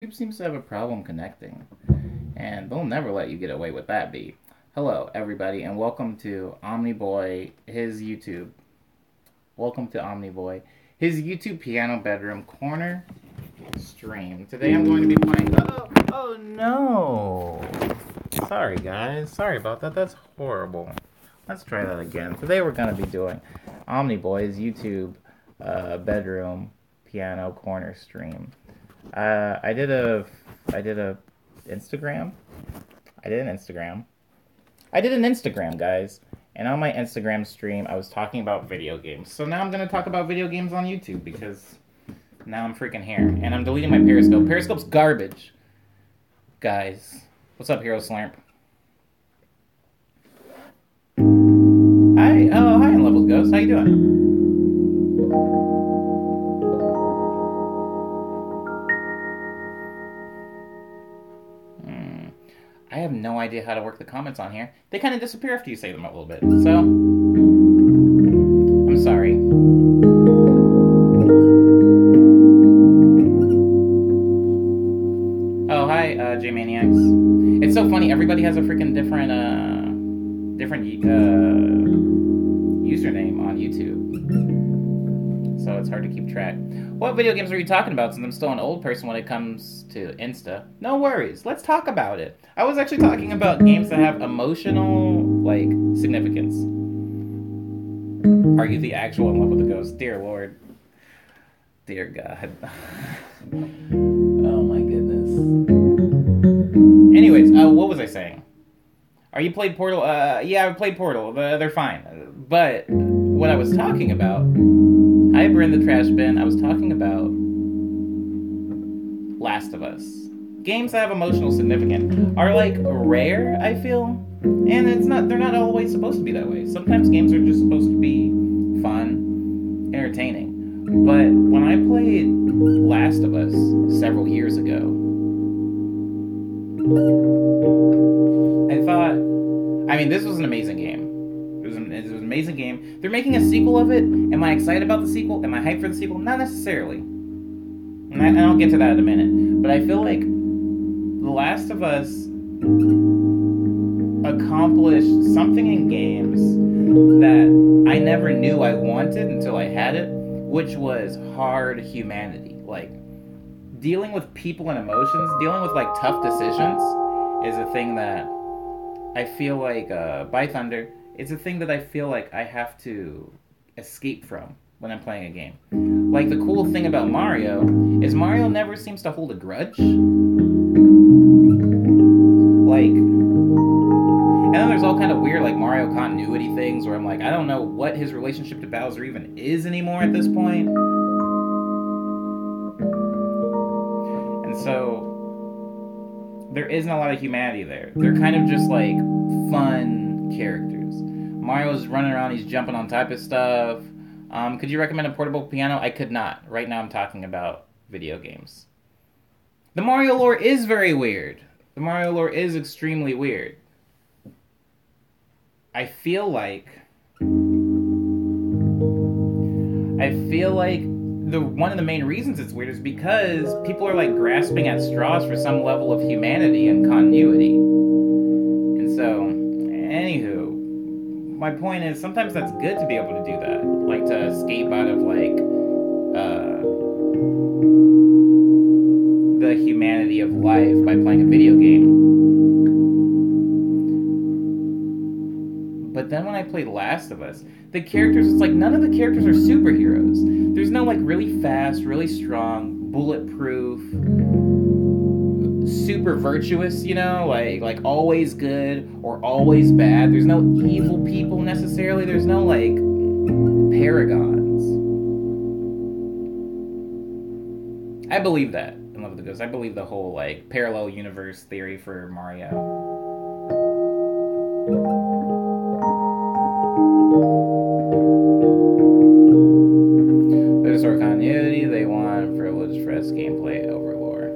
YouTube seems to have a problem connecting, and they'll never let you get away with that beat. Hello, everybody, and welcome to OmniBoy, his YouTube. Welcome to OmniBoy, his YouTube piano bedroom corner stream. Today I'm going to be playing. Oh no! Sorry, guys. Sorry about that. That's horrible. Let's try that again. Today we're going to be doing OmniBoy's YouTube bedroom piano corner stream. I did a Instagram. I did an Instagram. I did an Instagram, guys. And on my Instagram stream, I was talking about video games. So now I'm going to talk about video games on YouTube because now I'm freaking here. And I'm deleting my Periscope. Periscope's garbage. Guys. What's up, Hero Slurp? Hi. Oh, hi, Unleveled Ghost. How you doing? I have no idea how to work the comments on here. They kind of disappear after you say them a little bit. So, I'm sorry. Oh, hi, J-Maniacs. It's so funny. Everybody has a freaking different username on YouTube. So it's hard to keep track. What video games are you talking about, since I'm still an old person when it comes to Insta? No worries. Let's talk about it. I was actually talking about games that have emotional, significance. Are you the actual in love with the ghost? Dear Lord. Dear God. Oh my goodness. Anyways, what was I saying? Are you played Portal? Yeah, I played Portal. They're fine. But what I was talking about... Hi, Bryn the Trash Bin. I was talking about Last of Us. Games that have emotional significance are rare, I feel. And they're not always supposed to be that way. Sometimes games are just supposed to be fun, entertaining. But when I played Last of Us several years ago, I thought, this was an amazing game. It was an amazing game. They're making a sequel of it. Am I excited about the sequel? Am I hyped for the sequel? Not necessarily. And I'll get to that in a minute. But I feel like The Last of Us accomplished something in games that I never knew I wanted until I had it, which was hard humanity. Dealing with people and emotions, dealing with tough decisions is a thing that I feel like, by Thunder, it's a thing that I feel like I have to escape from when I'm playing a game. The cool thing about Mario is Mario never seems to hold a grudge. And then there's all kind of weird Mario continuity things where I'm I don't know what his relationship to Bowser even is anymore at this point. And so there isn't a lot of humanity there. They're kind of just fun characters. Mario's running around, he's jumping on top of stuff. Could you recommend a portable piano? I could not. Right now I'm talking about video games. The Mario lore is very weird. The Mario lore is extremely weird. I feel like one of the main reasons it's weird is because people are grasping at straws for some level of humanity and continuity. And so, anywho, my point is sometimes that's good to be able to do that, to escape out of the humanity of life by playing a video game. But then when I played Last of Us, the characters, it's none of the characters are superheroes. There's no really fast, really strong, bulletproof, super virtuous, always good or always bad. There's no evil people necessarily. There's no paragons. I believe that in Love of the Ghost. I believe the whole parallel universe theory for Mario. There's sort of continuity they want, privilege, fresh gameplay over lore.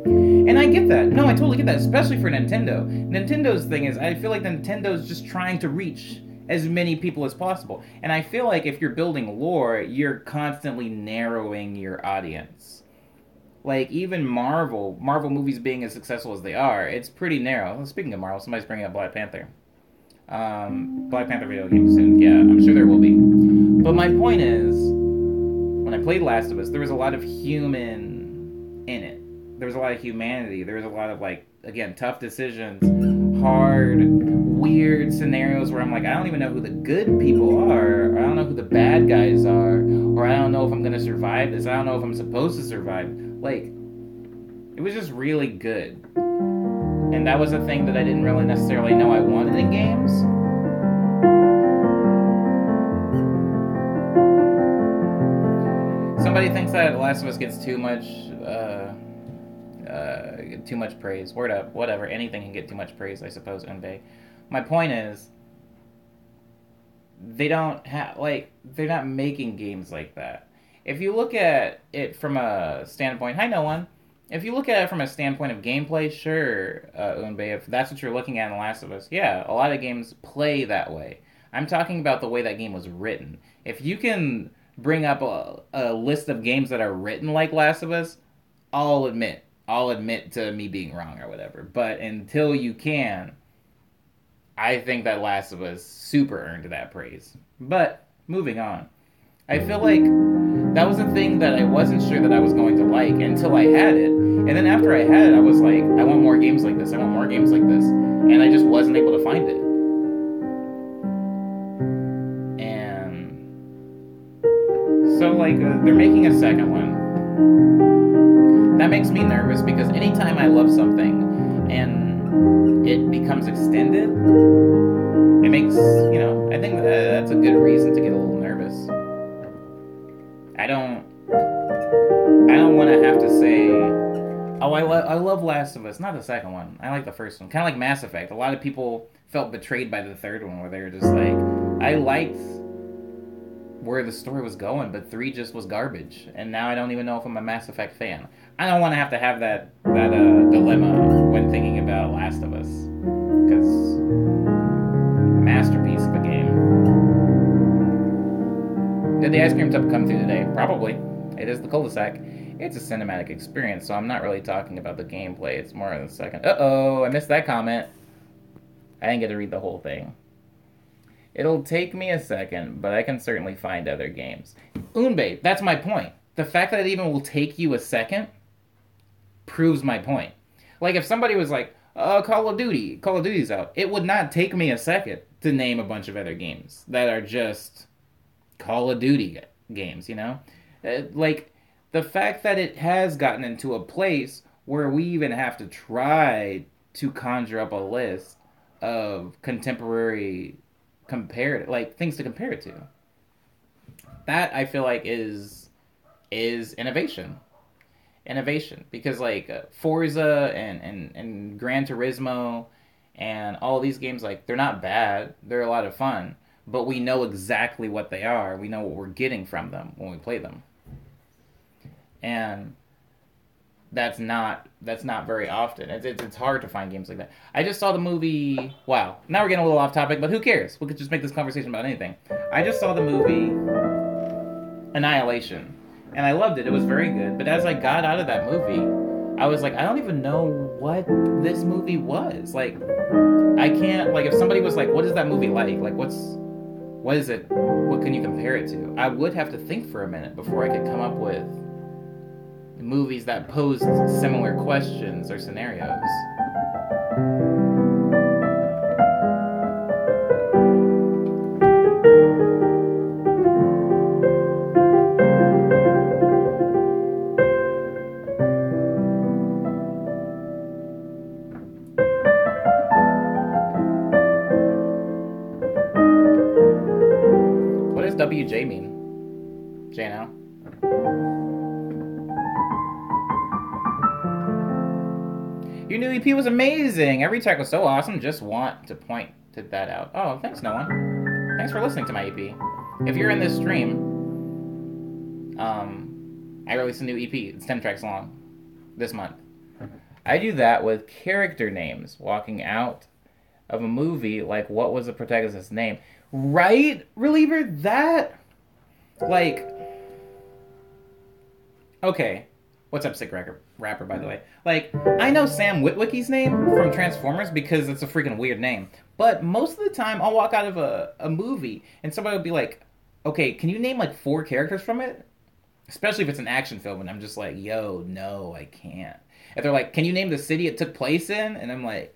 And I get that. No, I totally get that, especially for Nintendo. Nintendo's thing is, I feel like Nintendo's just trying to reach as many people as possible. And I feel like if you're building lore, you're constantly narrowing your audience. Like even Marvel movies being as successful as they are, it's pretty narrow. Speaking of Marvel, somebody's bringing up Black Panther. Black Panther video game soon. Yeah, I'm sure there will be. But my point is, when I played Last of Us, there was a lot of human in it. There was a lot of humanity. There was a lot of, like, again, tough decisions, hard, weird scenarios where I'm like, I don't even know who the good people are, or I don't know who the bad guys are, or I don't know if I'm gonna survive this. I don't know if I'm supposed to survive. Like, it was just really good. And that was a thing that I didn't really necessarily know I wanted in games. Somebody thinks that The Last of Us gets too much praise. Word up, whatever. Anything can get too much praise, I suppose, Unbay. My point is, they're not making games like that. If you look at it from a standpoint, hi, no one. If you look at it from a standpoint of gameplay, sure, Unbay, if that's what you're looking at in The Last of Us, yeah, a lot of games play that way. I'm talking about the way that game was written. If you can bring up a list of games that are written like Last of Us, I'll admit to me being wrong or whatever. But until you can, I think that Last of Us super earned that praise. But moving on, I feel like that was a thing that I wasn't sure that I was going to like until I had it. And then after I had it, I was like, I want more games like this. I want more games like this. And I just wasn't able to find it. And so, like, they're making a second one. That makes me nervous because anytime I love something and it becomes extended, it makes, I think that's a good reason to get a little nervous. I don't want to have to say, oh, I love Last of Us. Not the second one. I like the first one. Kind of like Mass Effect. A lot of people felt betrayed by the third one, where they were just like, I liked where the story was going, but 3 just was garbage. And now I don't even know if I'm a Mass Effect fan. I don't want to have that dilemma when thinking about Last of Us, because masterpiece of a game. Did the ice cream tub come through today? Probably. It is the cul-de-sac. It's a cinematic experience, so I'm not really talking about the gameplay. It's more of the second. Uh-oh, I missed that comment. I didn't get to read the whole thing. It'll take me a second, but I can certainly find other games. Unbay, that's my point. The fact that it even will take you a second proves my point. Like, if somebody was like, Call of Duty's out, it would not take me a second to name a bunch of other games that are just Call of Duty games, Like, the fact that it has gotten into a place where we even have to try to conjure up a list of contemporary things to compare it to. That, I feel like, is innovation. Because, like, Forza and Gran Turismo and all these games, like, they're not bad. They're a lot of fun. But we know exactly what they are. We know what we're getting from them when we play them. And that's not very often. It's hard to find games like that. I just saw the movie... Wow. Now we're getting a little off topic, but who cares? We could just make this conversation about anything. I just saw the movie Annihilation. And I loved it. It was very good. But as I got out of that movie, I was like, I don't even know what this movie was. Like, I can't... Like, if somebody was like, what is that movie like? Like, what is it? What can you compare it to? I would have to think for a minute before I could come up with movies that posed similar questions or scenarios. What does WJ mean? Jano? Your new EP was amazing. Every track was so awesome. Just want to point to that out. Oh, thanks, no one. Thanks for listening to my EP. If you're in this stream, I released a new EP. It's 10 tracks long this month. I do that with character names walking out of a movie. Like, what was the protagonist's name? Right, Reliever? That, like, okay. What's up, sick rapper, by the way? Like, I know Sam Witwicky's name from Transformers because it's a freaking weird name. But most of the time, I'll walk out of a movie and somebody will be like, okay, can you name like 4 characters from it? Especially if it's an action film, and I'm just like, yo, no, I can't. If they're like, can you name the city it took place in? And I'm like,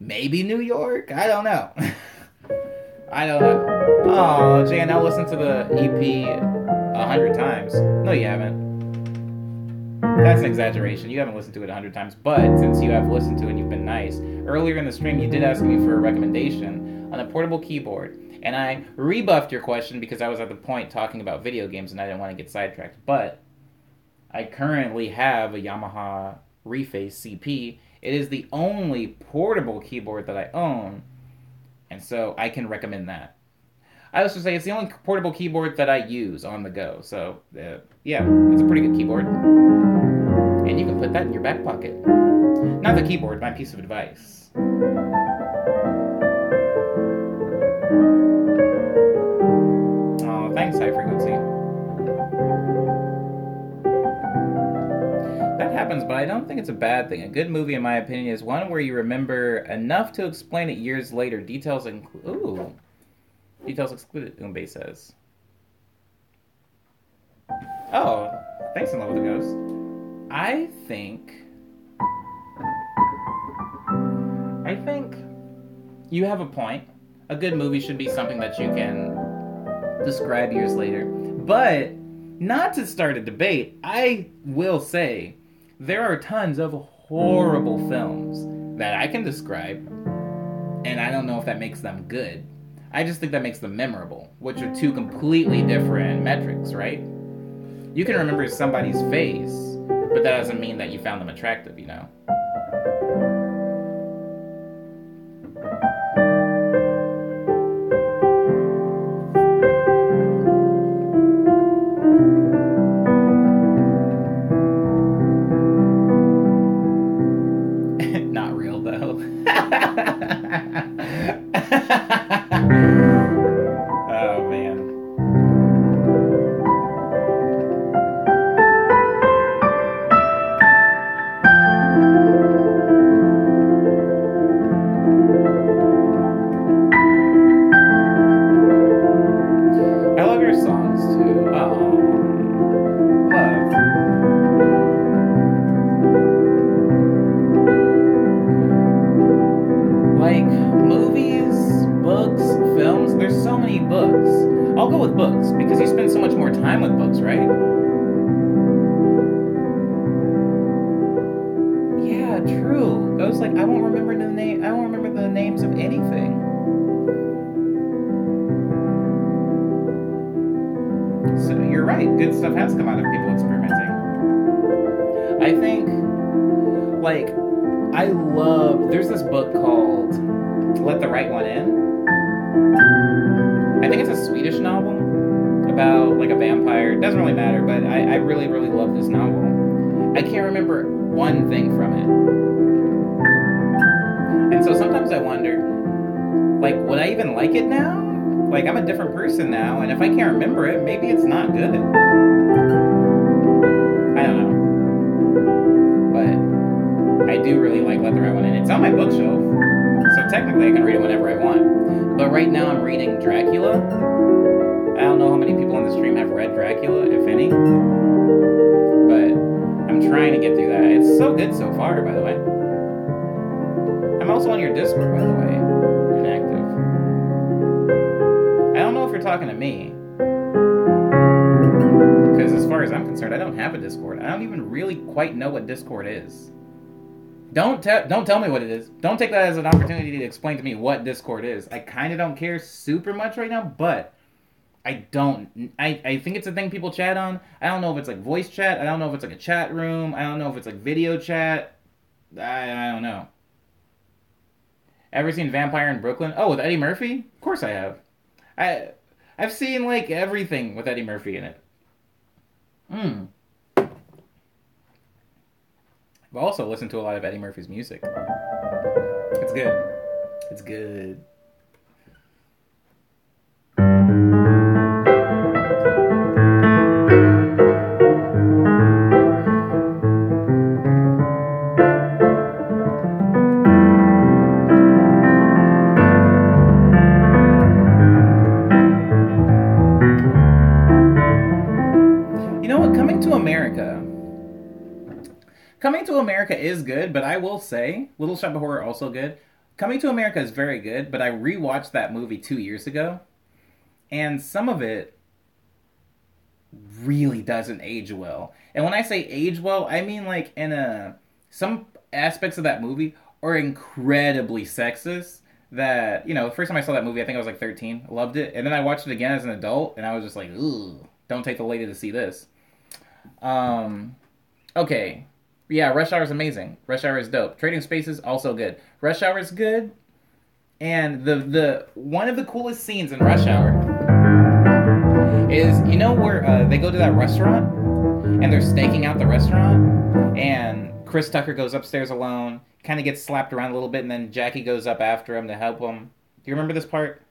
maybe New York? I don't know. I don't know. Oh, Jan, I'll listen to the EP 100 times. No, you haven't. That's an exaggeration. You haven't listened to it 100 times, but since you have listened to it and you've been nice, earlier in the stream you did ask me for a recommendation on a portable keyboard, and I rebuffed your question because I was at the point talking about video games and I didn't want to get sidetracked, but I currently have a Yamaha Reface CP. It is the only portable keyboard that I own, and so I can recommend that. I was just say it's the only portable keyboard that I use on the go, so yeah, it's a pretty good keyboard. And you can put that in your back pocket. Not the keyboard, my piece of advice. Oh, thanks, High Frequency. That happens, but I don't think it's a bad thing. A good movie, in my opinion, is one where you remember enough to explain it years later. Details excluded, Umbe says. Oh, thanks, in love with the ghost. I think you have a point. A good movie should be something that you can describe years later. But not to start a debate, I will say there are tons of horrible films that I can describe, and I don't know if that makes them good. I just think that makes them memorable, which are 2 completely different metrics, right? You can remember somebody's face, but that doesn't mean that you found them attractive, you know? Not real, though. Oh, man. I love your songs, too. Oh, love. Like, movies, books, films, there's so many books. I'll go with books, because you spend so much more time with books, right? Yeah, true. I was like, I won't remember the names of anything. So you're right, good stuff has come out of people experimenting. I think, like, there's this book called Let the Right One In. I think it's a Swedish novel about, like, a vampire. It doesn't really matter, but I really, really love this novel. I can't remember one thing from it. And so sometimes I wonder, like, would I even like it now? Like, I'm a different person now, and if I can't remember it, maybe it's not good. I don't know. But I do really like Let the Right One In. It's on my bookshelf, so technically I can read it whenever I want. But right now I'm reading Dracula. I don't know how many people on the stream have read Dracula, if any. But I'm trying to get through that. It's so good so far, by the way. I'm also on your Discord, by the way. Inactive. I don't know if you're talking to me. Because as far as I'm concerned, I don't have a Discord. I don't even really quite know what Discord is. Don't tell me what it is. Don't take that as an opportunity to explain to me what Discord is. I kind of don't care super much right now, but I think it's a thing people chat on. I don't know if it's like voice chat. I don't know if it's like a chat room. I don't know if it's like video chat. I don't know. Ever seen Vampire in Brooklyn? Oh, with Eddie Murphy? Of course I have. I've seen like everything with Eddie Murphy in it. I've also listened to a lot of Eddie Murphy's music. It's good. It's good. Coming to America is good, but I will say Little Shop of Horror also good. Coming to America is very good, but I rewatched that movie 2 years ago, and some of it really doesn't age well. And when I say age well, I mean like in a some aspects of that movie are incredibly sexist. That the first time I saw that movie, I think I was like 13, loved it, and then I watched it again as an adult, and I was just like, ooh, don't take the lady to see this. Um, okay, yeah, Rush Hour is amazing. Rush Hour is dope. Trading Spaces also good. Rush Hour is good, and the one of the coolest scenes in Rush Hour is where they go to that restaurant and they're staking out the restaurant, and Chris Tucker goes upstairs alone, kind of gets slapped around a little bit, and then Jackie goes up after him to help him. Do you remember this part?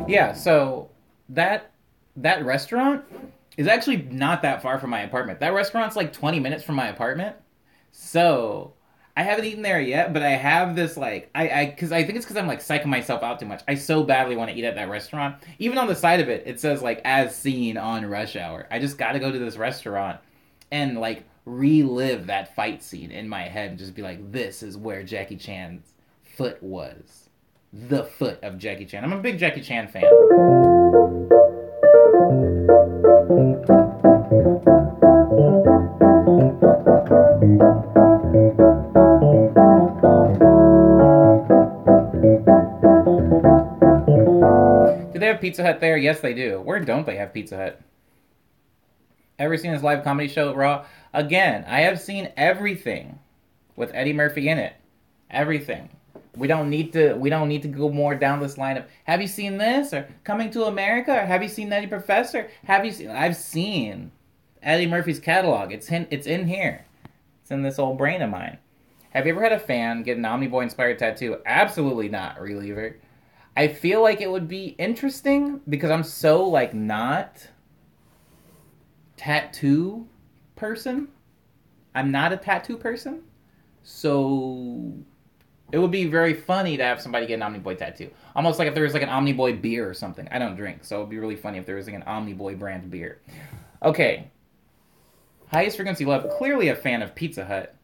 Yeah, so that restaurant is actually not that far from my apartment. That restaurant's like 20 minutes from my apartment. So I haven't eaten there yet, but I have this like because I think it's because I'm like psyching myself out too much. I so badly want to eat at that restaurant. Even on the side of it, it says like as seen on Rush Hour. I just got to go to this restaurant and like relive that fight scene in my head and just be like, this is where Jackie Chan's foot was. The foot of Jackie Chan. I'm a big Jackie Chan fan. Do they have Pizza Hut there? Yes, they do. Where don't they have Pizza Hut? Ever seen his live comedy show, Raw? Again, I have seen everything with Eddie Murphy in it. Everything. We don't need to go more down this line of have you seen this or Coming to America or have you seen Nutty Professor? I've seen Eddie Murphy's catalog. It's in here. It's in this old brain of mine. Have you ever had a fan get an Omniboy inspired tattoo? Absolutely not, Reliever. I feel like it would be interesting because I'm so like not tattoo person. I'm not a tattoo person. So it would be very funny to have somebody get an Omniboy tattoo. Almost like if there was like an Omniboy beer or something. I don't drink, so it would be really funny if there was like an Omniboy brand beer. Okay. Highest frequency love. Clearly a fan of Pizza Hut.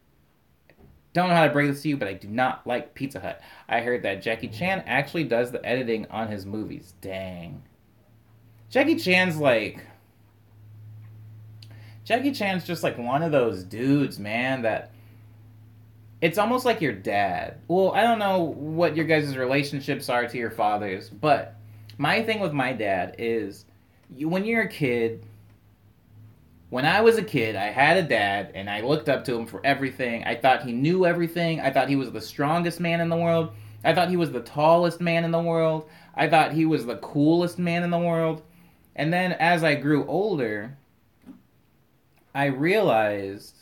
Don't know how to break this to you, but I do not like Pizza Hut. I heard that Jackie Chan actually does the editing on his movies. Dang. Jackie Chan's just like one of those dudes, man, that it's almost like your dad. Well, I don't know what your guys' relationships are to your fathers, but my thing with my dad is when you're a kid, when I was a kid, I had a dad, and I looked up to him for everything. I thought he knew everything. I thought he was the strongest man in the world. I thought he was the tallest man in the world. I thought he was the coolest man in the world. And then as I grew older, I realized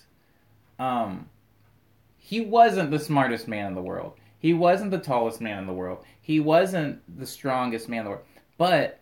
he wasn't the smartest man in the world. He wasn't the tallest man in the world. He wasn't the strongest man in the world. But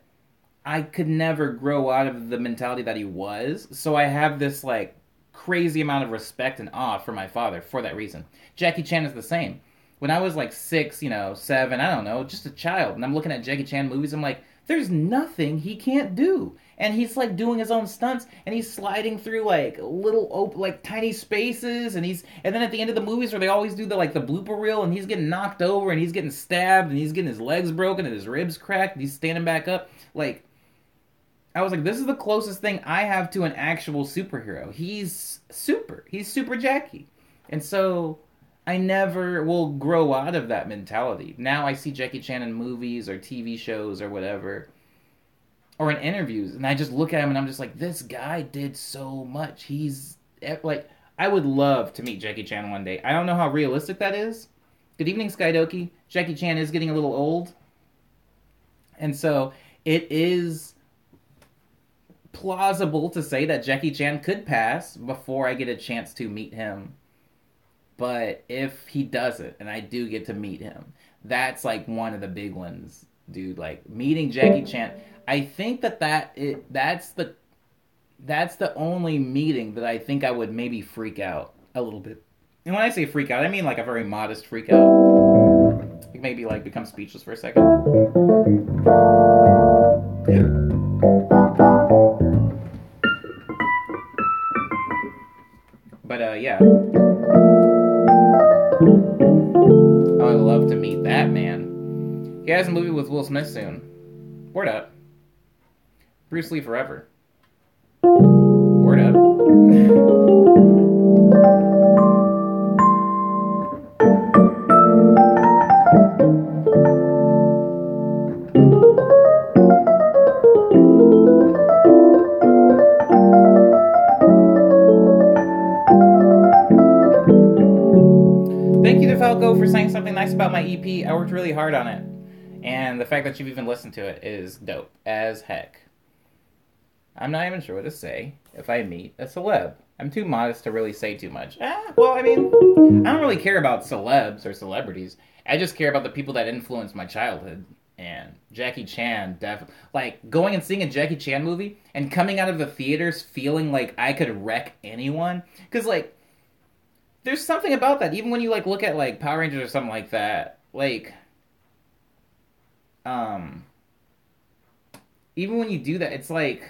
I could never grow out of the mentality that he was. So I have this like crazy amount of respect and awe for my father for that reason. Jackie Chan is the same. When I was like 6, 7, I don't know, just a child, and I'm looking at Jackie Chan movies, I'm like, there's nothing he can't do. And he's like doing his own stunts, and he's sliding through like little like tiny spaces, and then at the end of the movies where they always do the blooper reel, and he's getting knocked over, and he's getting stabbed, and he's getting his legs broken, and his ribs cracked, and he's standing back up, like, I was like, this is the closest thing I have to an actual superhero. He's Super Jackie. And so I never will grow out of that mentality. Now I see Jackie Chan in movies or TV shows or whatever, or in interviews, and I just look at him and I'm just like, this guy did so much. He's like, I would love to meet Jackie Chan one day. I don't know how realistic that is. Good evening, Skydoki. Jackie Chan is getting a little old. And so it is plausible to say that Jackie Chan could pass before I get a chance to meet him. But if he doesn't, and I do get to meet him, That's like one of the big ones, dude. Like meeting Jackie Chan. I think that's the only meeting that I think I would maybe freak out a little bit. And when I say freak out, I mean like a very modest freak out. Like maybe like become speechless for a second. But yeah, I would love to meet that man. He has a movie with Will Smith soon. Word up. Bruce Lee forever. Word up. Thank you to Falco for saying something nice about my EP. I worked really hard on it. And the fact that you've even listened to it is dope as heck. I'm not even sure what to say if I meet a celeb. I'm too modest to really say too much. Well, I mean, I don't really care about celebs or celebrities. I just care about the people that influenced my childhood. And Jackie Chan, like going and seeing a Jackie Chan movie and coming out of the theaters feeling like I could wreck anyone. Because, like, there's something about that. Even when you, like, look at, like, Power Rangers or something like that. Like, even when you do that, it's like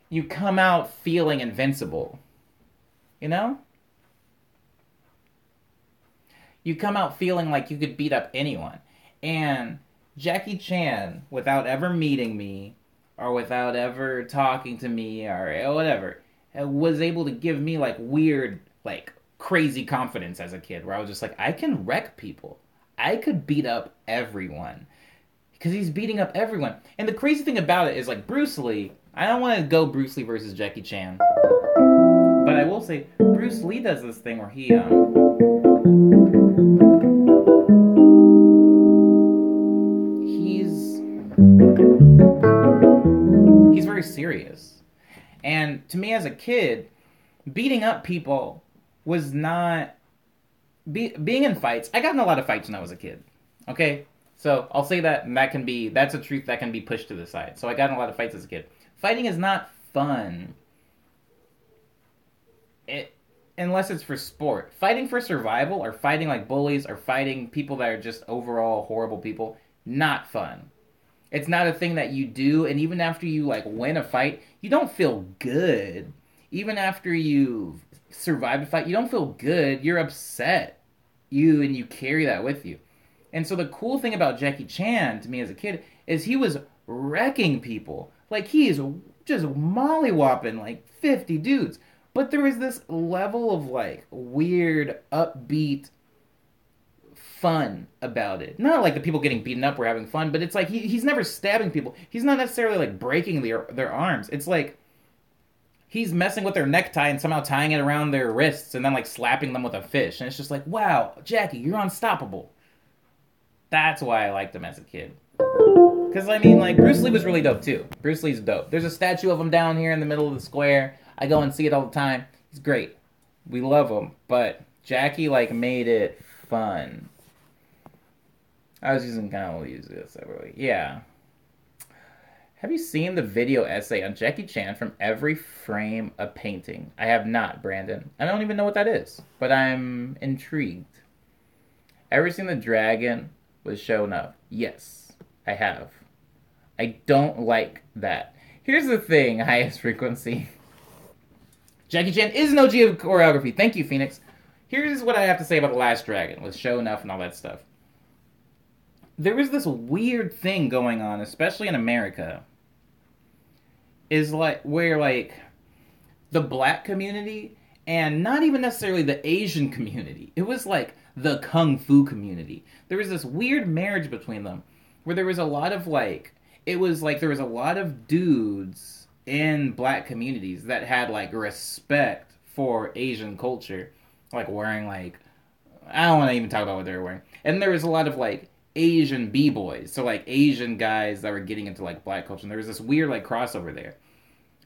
you come out feeling invincible. You know? You come out feeling like you could beat up anyone. And Jackie Chan, without ever meeting me, or without ever talking to me, or whatever, was able to give me, like, weird, like, crazy confidence as a kid, where I was just like, I can wreck people. I could beat up everyone. Because he's beating up everyone. And the crazy thing about it is, like, Bruce Lee, I don't want to go Bruce Lee versus Jackie Chan. But I will say, Bruce Lee does this thing where he's very serious. And to me as a kid, beating up people was not... being in fights... I got in a lot of fights when I was a kid. Okay? So I'll say that, and that's a truth that can be pushed to the side. So I got in a lot of fights as a kid. Fighting is not fun. Unless it's for sport. Fighting for survival, or fighting like bullies, or fighting people that are just overall horrible people, not fun. It's not a thing that you do, and even after you, like, win a fight, you don't feel good. Even after you survive a fight, you don't feel good. You're upset. And you carry that with you. And so the cool thing about Jackie Chan, to me as a kid, is he was wrecking people. Like, he is just mollywopping, like, 50 dudes. But there was this level of, like, weird, upbeat fun about it. Not like the people getting beaten up were having fun, but it's like he's never stabbing people. He's not necessarily, like, breaking their arms. It's like he's messing with their necktie and somehow tying it around their wrists and then, like, slapping them with a fish. And it's just like, wow, Jackie, you're unstoppable. That's why I liked him as a kid. Because, I mean, like, Bruce Lee was really dope, too. Bruce Lee's dope. There's a statue of him down here in the middle of the square. I go and see it all the time. He's great. We love him. But Jackie, like, made it fun. I was using kind of use this separately. Yeah. Have you seen the video essay on Jackie Chan from Every Frame a Painting? I have not, Brandon. I don't even know what that is. But I'm intrigued. Ever seen The Dragon with Sho'nuff? Yes, I have. I don't like that. Here's the thing, highest frequency. Jackie Chan is an OG of choreography. Thank you, Phoenix. Here's what I have to say about The Last Dragon with Sho'nuff and all that stuff. There was this weird thing going on, especially in America, is like where, like, the black community and not even necessarily the Asian community. It was like the Kung Fu community. There was this weird marriage between them where there was a lot of, like, it was like there was a lot of dudes in black communities that had, like, respect for Asian culture, like wearing, like, I don't want to even talk about what they were wearing. And there was a lot of, like, Asian b-boys, so, like, Asian guys that were getting into, like, black culture, and there was this weird, like, crossover there.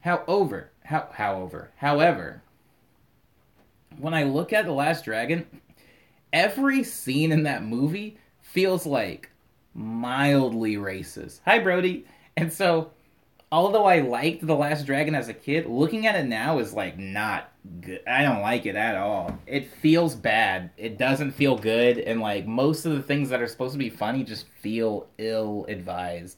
However, when I look at The Last Dragon, every scene in that movie feels like mildly racist. Hi, Brody. And so, although I liked The Last Dragon as a kid, looking at it now is like not good. I don't like it at all. It feels bad. It doesn't feel good, and like most of the things that are supposed to be funny just feel ill-advised.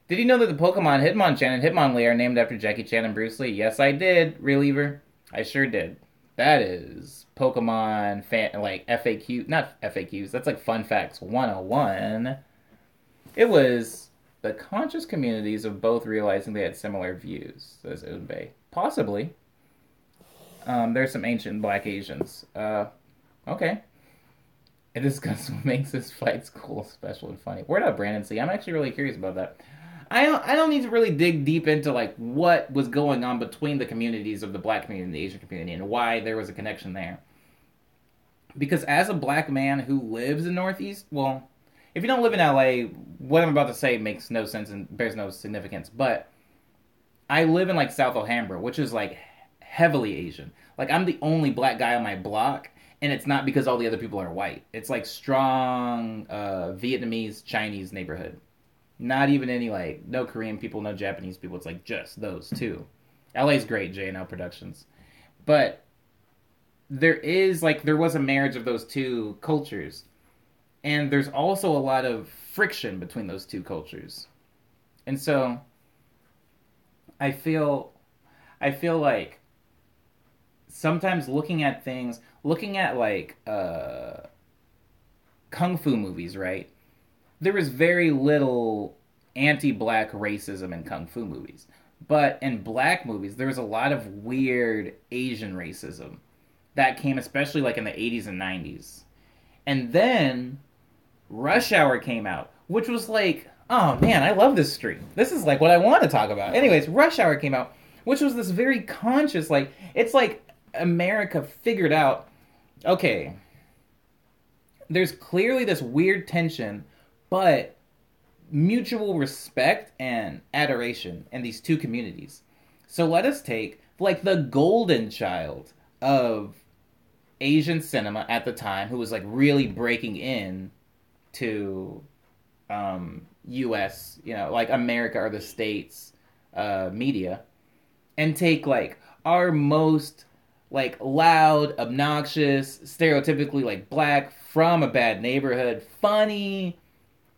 Did you know that the Pokemon Hitmonchan and Hitmonlee are named after Jackie Chan and Bruce Lee? Yes, I did, Reliever. I sure did. That is Pokemon fan like FAQ, not FAQs. That's like Fun Facts 101. It was the conscious communities of both realizing they had similar views, says Unbei. Possibly. There's some ancient black Asians. Okay. It discusses what makes this fight cool, special, and funny. Word up, Brandon C. I'm actually really curious about that. I don't need to really dig deep into like what was going on between the communities of the black community and the Asian community and why there was a connection there. Because as a black man who lives in Northeast, well, if you don't live in LA, what I'm about to say makes no sense and bears no significance. But I live in like South Alhambra, which is like heavily Asian. Like I'm the only black guy on my block, and it's not because all the other people are white. It's like strong Vietnamese, Chinese neighborhood. Not even any like no Korean people, no Japanese people. It's like just those two. LA's great, J&L Productions, but there was a marriage of those two cultures, and there's also a lot of friction between those two cultures, and so I feel I feel like sometimes looking at like kung fu movies, right? There was very little anti-black racism in kung fu movies. But in black movies, there was a lot of weird Asian racism that came especially like in the 80s and 90s. And then Rush Hour came out, which was like, oh man, I love this stream. This is like what I want to talk about. Anyways, Rush Hour came out, which was this very conscious, like, it's like America figured out, okay, there's clearly this weird tension, but mutual respect and adoration in these two communities. So let us take like the golden child of Asian cinema at the time, who was like really breaking in to US, like America or the States media, and take like our most like loud, obnoxious, stereotypically like black from a bad neighborhood, funny,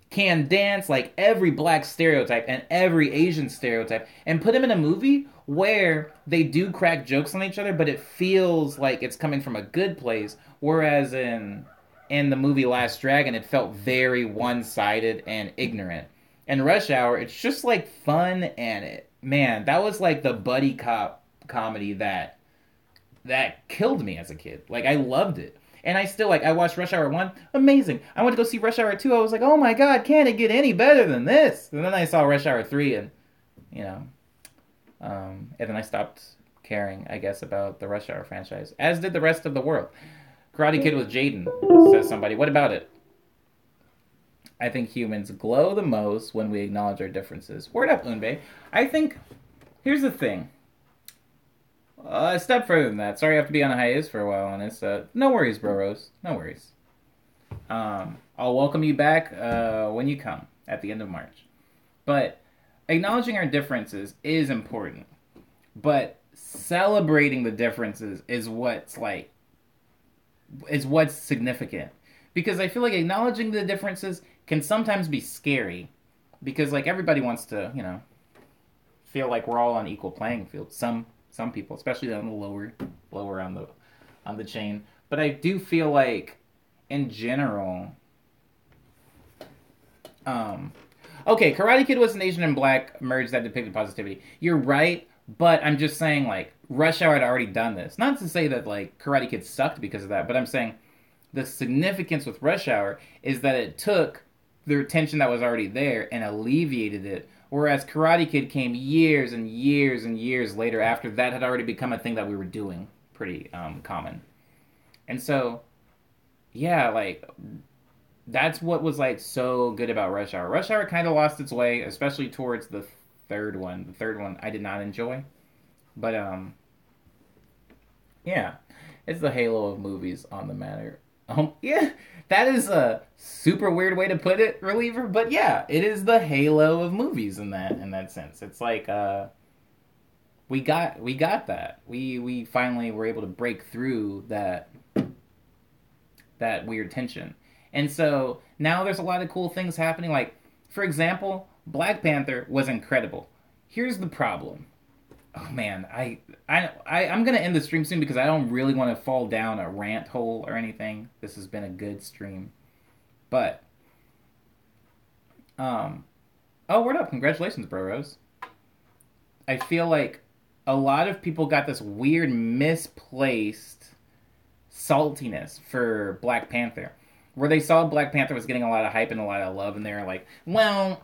can dance, like every black stereotype and every Asian stereotype, and put them in a movie where they do crack jokes on each other, but it feels like it's coming from a good place. Whereas in the movie Last Dragon, it felt very one-sided and ignorant. In Rush Hour, it's just like fun, and man, that was like the buddy cop comedy that killed me as a kid. Like I loved it. And I still, like, I watched Rush Hour 1. Amazing. I went to go see Rush Hour 2. I was like, oh my god, can't it get any better than this? And then I saw Rush Hour 3 and, and then I stopped caring, I guess, about the Rush Hour franchise. As did the rest of the world. Karate Kid with Jaden, says somebody. What about it? I think humans glow the most when we acknowledge our differences. Word up, Unbei. I think, here's the thing. A step further than that. Sorry I have to be on a hiatus for a while on this. No worries, bro Rose. No worries. I'll welcome you back when you come at the end of March. But acknowledging our differences is important. But celebrating the differences is what's significant. Because I feel like acknowledging the differences can sometimes be scary. Because like everybody wants to, feel like we're all on equal playing field. Some people, especially on the lower on the chain. But I do feel like, in general, okay, Karate Kid was an Asian and black merge that depicted positivity. You're right, but I'm just saying, like, Rush Hour had already done this. Not to say that, like, Karate Kid sucked because of that, but I'm saying the significance with Rush Hour is that it took the tension that was already there and alleviated it. Whereas Karate Kid came years and years and years later after that had already become a thing that we were doing pretty common. And so, yeah, like, that's what was, like, so good about Rush Hour. Rush Hour kind of lost its way, especially towards the third one. The third one I did not enjoy. But, yeah, it's the halo of movies on the matter. Yeah, that is a super weird way to put it, reliever. But yeah, it is the halo of movies in that sense. It's like we got that. We finally were able to break through that weird tension. And so now there's a lot of cool things happening. Like, for example, Black Panther was incredible. Here's the problem. Oh man, I'm gonna end the stream soon because I don't really want to fall down a rant hole or anything. This has been a good stream, but um, oh, word up! Congratulations, Bro Rose. I feel like a lot of people got this weird misplaced saltiness for Black Panther, where they saw Black Panther was getting a lot of hype and a lot of love, and they were like, "Well,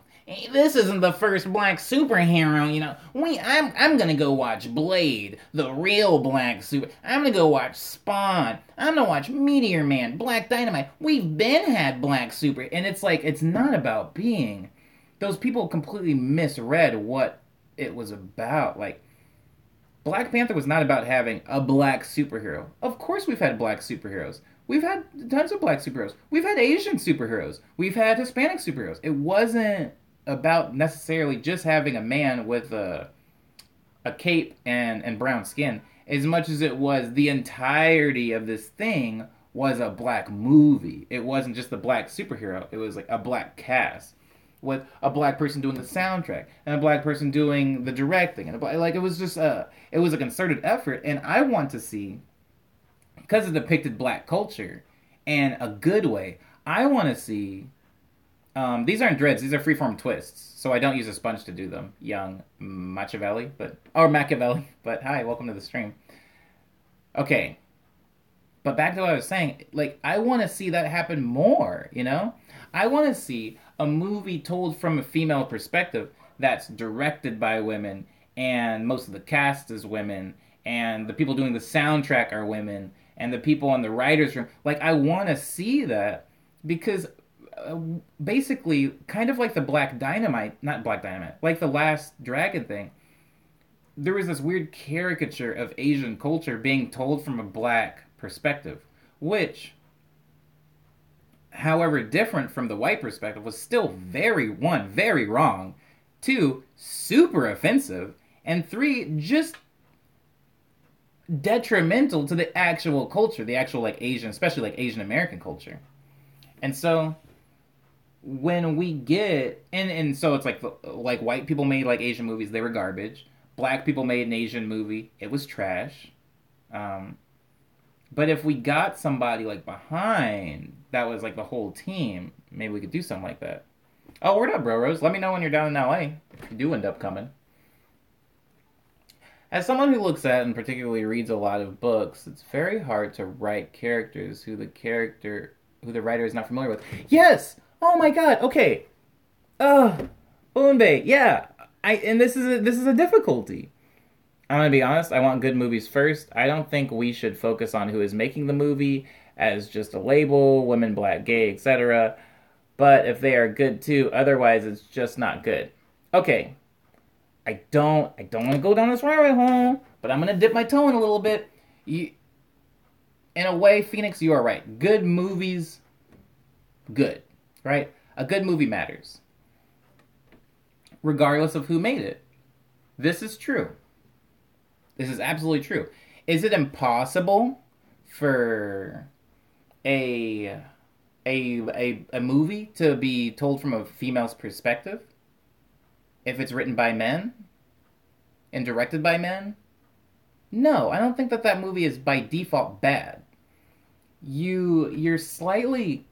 this isn't the first black superhero, you know. I'm gonna go watch Blade, the real black super. I'm gonna go watch Spawn. I'm gonna watch Meteor Man, Black Dynamite. We've been had black super, and it's like it's not about being. Those people completely misread what it was about. Like Black Panther was not about having a black superhero. Of course, we've had black superheroes. We've had tons of black superheroes. We've had Asian superheroes. We've had Hispanic superheroes. It wasn't about necessarily just having a man with a cape and brown skin, as much as it was the entirety of this thing was a black movie. It wasn't just a black superhero. It was like a black cast with a black person doing the soundtrack and a black person doing the directing and like it was just it was a concerted effort. And I want to see, because it depicted black culture in a good way, I want to see these aren't dreads, these are freeform twists, so I don't use a sponge to do them, young Machiavelli, or Machiavelli. But hi, welcome to the stream. Okay, but back to what I was saying, like, I want to see that happen more, you know? I want to see a movie told from a female perspective that's directed by women, and most of the cast is women, and the people doing the soundtrack are women, and the people in the writer's room. Like, I want to see that because basically, kind of like the Black Dynamite, not Black Dynamite, like the Last Dragon thing, there was this weird caricature of Asian culture being told from a black perspective, which, however different from the white perspective, was still very wrong, two, super offensive, and three, just detrimental to the actual culture, the actual like Asian, especially like Asian American culture. And so when we get and so it's like white people made like Asian movies, they were garbage. Black people made an Asian movie, it was trash. Um, but if we got somebody like behind that was like the whole team, maybe we could do something like that. Oh, word up, Bro Rose. Let me know when you're down in LA if you do end up coming. As someone who looks at and particularly reads a lot of books, it's very hard to write characters who the writer is not familiar with. Yes. Oh my God. Okay. Unbe. Yeah. And this is a difficulty. I'm gonna be honest. I want good movies first. I don't think we should focus on who is making the movie as just a label, women, black, gay, etc. But if they are good too, otherwise it's just not good. Okay. I don't want to go down this rabbit hole, but I'm gonna dip my toe in a little bit. In a way, Phoenix, you are right. Good movies, good, right? A good movie matters, regardless of who made it. This is true. This is absolutely true. Is it impossible for a a movie to be told from a female's perspective if it's written by men and directed by men? No, I don't think that movie is by default bad. You're slightly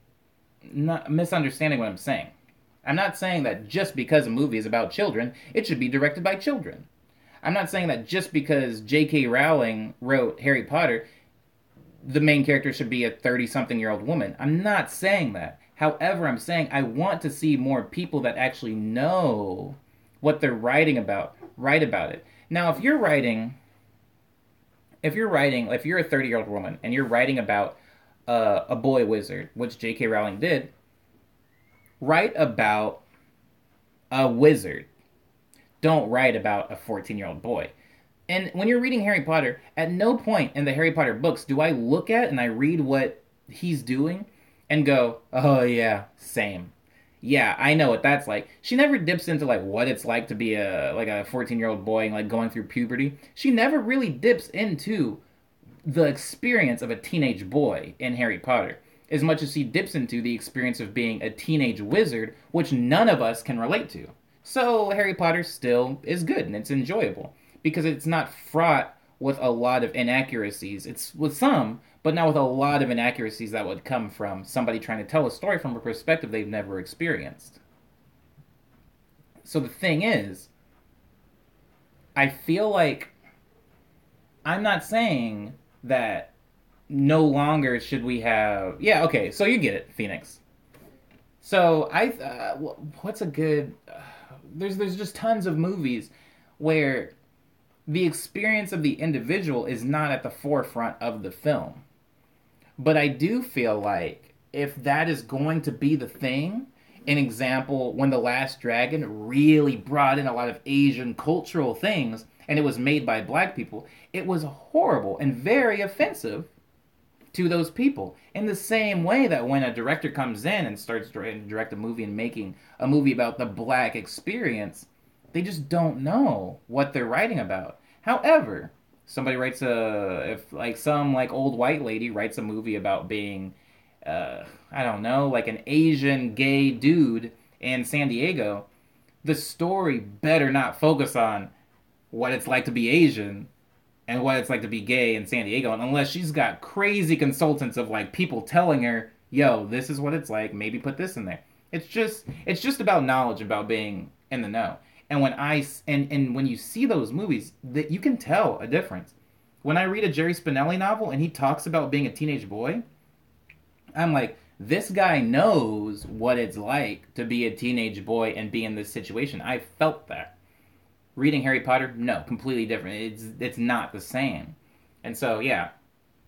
not misunderstanding what I'm saying. I'm not saying that just because a movie is about children, it should be directed by children. I'm not saying that just because J.K. Rowling wrote Harry Potter, the main character should be a 30-something-year-old woman. I'm not saying that. However, I'm saying I want to see more people that actually know what they're writing about, write about it. Now, if you're a 30-year-old woman and you're writing about a boy wizard, which J.K. Rowling did, write about a wizard. Don't write about a 14-year-old boy. And when you're reading Harry Potter, at no point in the Harry Potter books do I look at and I read what he's doing and go, oh yeah, same. Yeah, I know what that's like. She never dips into like what it's like to be a 14-year-old boy and like going through puberty. She never really dips into the experience of a teenage boy in Harry Potter as much as she dips into the experience of being a teenage wizard, which none of us can relate to. So Harry Potter still is good and it's enjoyable because it's not fraught with a lot of inaccuracies. It's with some, but not with a lot of inaccuracies that would come from somebody trying to tell a story from a perspective they've never experienced. So the thing is, I feel like I'm not saying that no longer should we have. Yeah, okay, so you get it, Phoenix. So what's a good? There's just tons of movies where the experience of the individual is not at the forefront of the film. But I do feel like if that is going to be the thing, an example, when The Last Dragon really brought in a lot of Asian cultural things and it was made by black people, it was horrible and very offensive to those people. In the same way that when a director comes in and starts to direct a movie and making a movie about the black experience, they just don't know what they're writing about. However, somebody writes if like some like old white lady writes a movie about being I don't know, like an Asian gay dude in San Diego, the story better not focus on what it's like to be Asian and what it's like to be gay in San Diego, and unless she's got crazy consultants of like people telling her, "Yo, this is what it's like. Maybe put this in there." It's just about knowledge, about being in the know. And when you see those movies, that you can tell a difference. When I read a Jerry Spinelli novel and he talks about being a teenage boy, I'm like, this guy knows what it's like to be a teenage boy and be in this situation. I felt that. Reading Harry Potter, no, completely different. It's not the same. And so, yeah,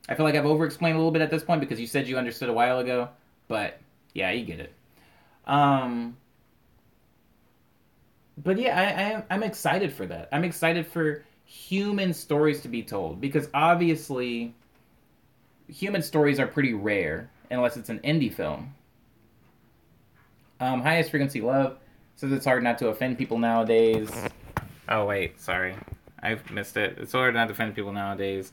I feel like I've over-explained a little bit at this point because you said you understood a while ago, but yeah, you get it. Um, but yeah, I'm excited for that. I'm excited for human stories to be told because obviously human stories are pretty rare unless it's an indie film. Highest Frequency Love says it's hard not to offend people nowadays. Oh, wait, sorry. I've missed it. It's hard not to offend people nowadays.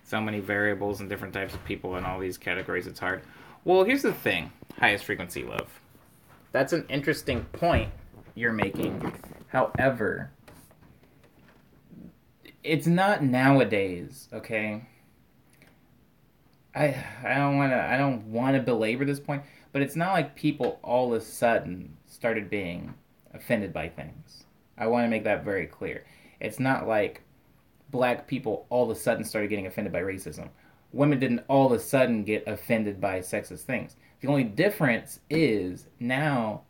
So many variables and different types of people in all these categories, it's hard. Well, here's the thing. Highest Frequency Love. That's an interesting point you're making. However, it's not nowadays, okay? I don't want to belabor this point, but it's not like people all of a sudden started being offended by things. I want to make that very clear. It's not like black people all of a sudden started getting offended by racism. Women didn't all of a sudden get offended by sexist things. The only difference is now,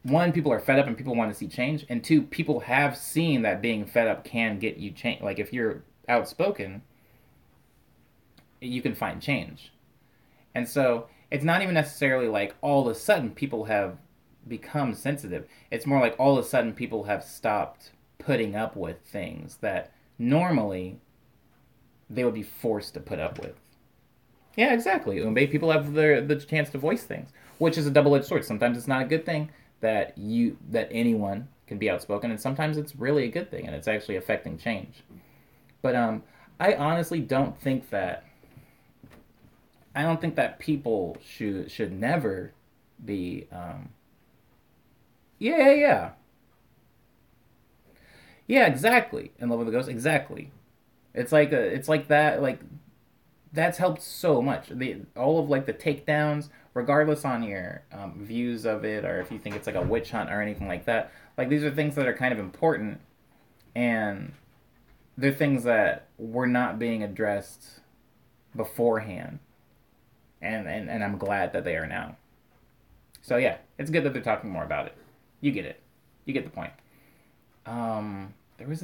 one, people are fed up and people want to see change, and two, people have seen that being fed up can get you change. Like if you're outspoken, you can find change. And so it's not even necessarily like all of a sudden people have become sensitive. It's more like all of a sudden people have stopped putting up with things that normally they would be forced to put up with. Yeah, exactly. Umbe, people have the chance to voice things, which is a double-edged sword. Sometimes it's not a good thing that anyone can be outspoken, and sometimes it's really a good thing, and it's actually affecting change. But I honestly don't think that people should never be yeah. Yeah, exactly. In Love with the Ghost, exactly. It's like that, like that's helped so much. All of like the takedowns, regardless on your views of it, or if you think it's like a witch hunt or anything like that. Like these are things that are kind of important, and they're things that were not being addressed beforehand, and I'm glad that they are now. So yeah, it's good that they're talking more about it. You get it. You get the point. There was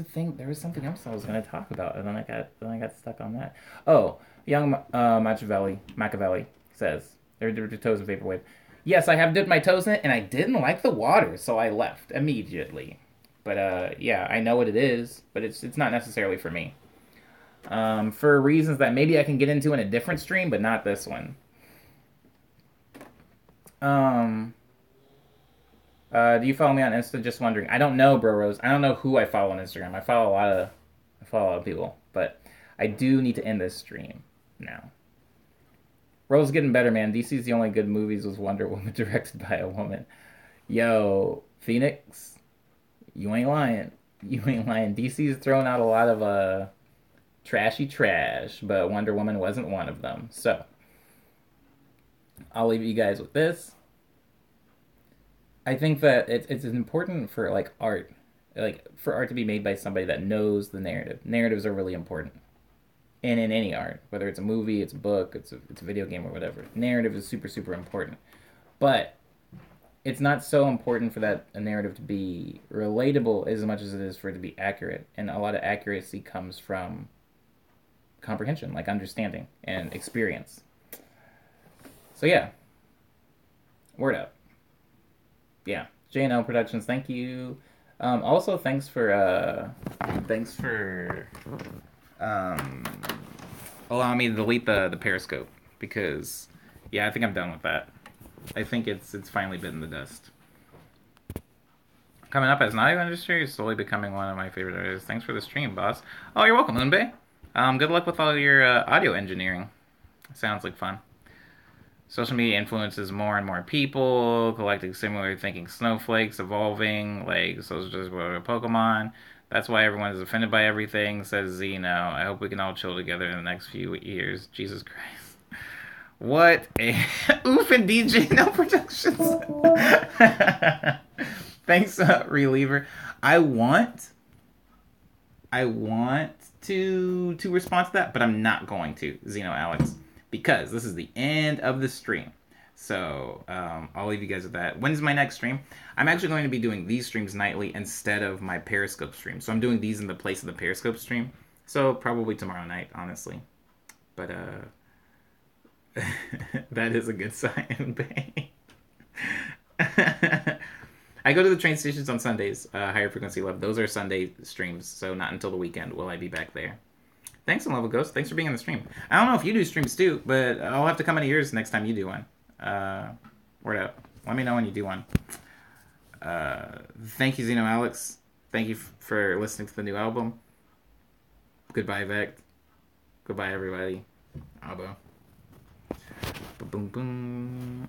something else I was going to talk about, and then I got stuck on that. Oh, young Machiavelli says they're dipped your toes in vaporwave. Yes, I have dipped my toes in it, and I didn't like the water, so I left immediately. But yeah, I know what it is, but it's not necessarily for me. for reasons that maybe I can get into in a different stream, but not this one. Do you follow me on Insta? Just wondering. I don't know, Bro Rose. I don't know who I follow on Instagram. I follow a lot of people, but I do need to end this stream now. Rose getting better, man. DC's the only good movies was Wonder Woman directed by a woman. Yo, Phoenix, you ain't lying. You ain't lying. DC's thrown out a lot of trashy trash, but Wonder Woman wasn't one of them. So I'll leave you guys with this. I think that it's important for like art, like for art to be made by somebody that knows the narrative. Narratives are really important, and in any art, whether it's a movie, it's a book, it's a video game or whatever, narrative is super super important. But it's not so important for that a narrative to be relatable as much as it is for it to be accurate. And a lot of accuracy comes from comprehension, like understanding and experience. So yeah, word up. Yeah, J&L Productions, thank you. Also, thanks for allowing me to delete the Periscope because yeah, I think I'm done with that. I think it's finally bitten the dust. Coming up as Naughty Industry is slowly becoming one of my favorite artists. Thanks for the stream, boss. Oh, you're welcome, Moonbay. Good luck with all your audio engineering. Sounds like fun. Social media influences more and more people, collecting similar thinking snowflakes, evolving, like social just Pokemon. That's why everyone is offended by everything, says Zeno. I hope we can all chill together in the next few years. Jesus Christ. What a oof and DJ No Productions. Thanks, Reliever. I want to respond to that, but I'm not going to, Zeno Alex, because this is the end of the stream. So I'll leave you guys with that. When's my next stream? I'm actually going to be doing these streams nightly instead of my Periscope stream. So I'm doing these in the place of the Periscope stream. So probably tomorrow night, honestly. But that is a good sign. I go to the train stations on Sundays, Higher Frequency Love. Those are Sunday streams, so not until the weekend will I be back there. Thanks, Love of Ghost. Thanks for being on the stream. I don't know if you do streams too, but I'll have to come into yours next time you do one. Word up. Let me know when you do one. Thank you, Zeno Alex. Thank you for listening to the new album. Goodbye, Vect. Goodbye, everybody. Abo. Boom, boom.